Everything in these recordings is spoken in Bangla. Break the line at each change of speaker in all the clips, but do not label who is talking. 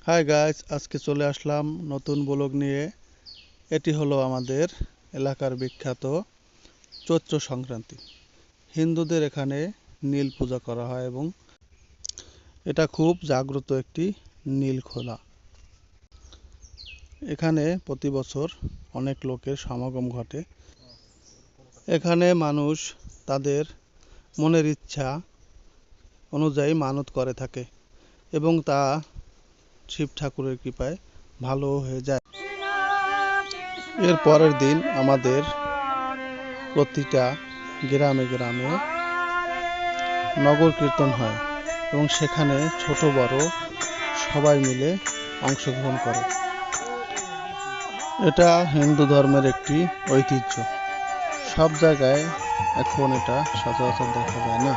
হাই গাইস, আজকে চলে আসলাম নতুন ব্লগ নিয়ে। এটি হলো আমাদের এলাকার বিখ্যাত চৈত্র সংক্রান্তি। হিন্দুদের এখানে নীল পূজা করা হয় এবং এটা খুব জাগ্রত একটি নীলখোলা। এখানে প্রতি বছর অনেক লোকের সমাগম ঘটে। এখানে মানুষ তাদের মনের ইচ্ছা অনুযায়ী মানত করে থাকে এবং তা শিব ঠাকুরের কৃপায় ভালো হয়ে যায়। এর পরের দিন আমাদের প্রতিটা গ্রামে গ্রামে নগর কীর্তন হয় এবং সেখানে ছোট বড় সবাই মিলে অংশগ্রহণ করে। এটা হিন্দু ধর্মের একটি ঐতিহ্য। সব জায়গায় এখন এটা সচরাচর দেখা যায় না।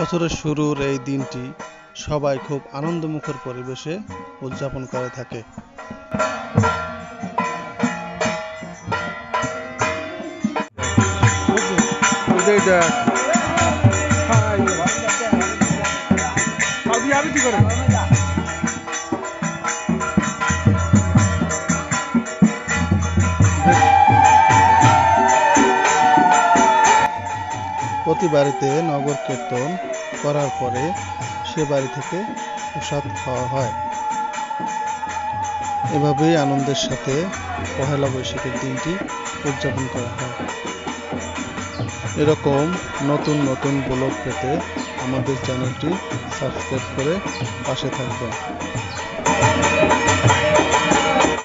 বছরের শুরুর এই দিনটি সবাই খুব আনন্দমুখর পরিবেশে উদযাপন করে থাকে। প্রতি বাড়িতে নগর কীর্তন করার পরে সে বাড়ি থেকে প্রসাদ খাওয়া হয়। এভাবেই আনন্দের সাথে পহেলা বৈশাখের দিনটি উদযাপন করা হয়। এরকম নতুন নতুন ব্লগ পেতে আমাদের চ্যানেলটি সাবস্ক্রাইব করে পাশে থাকবেন।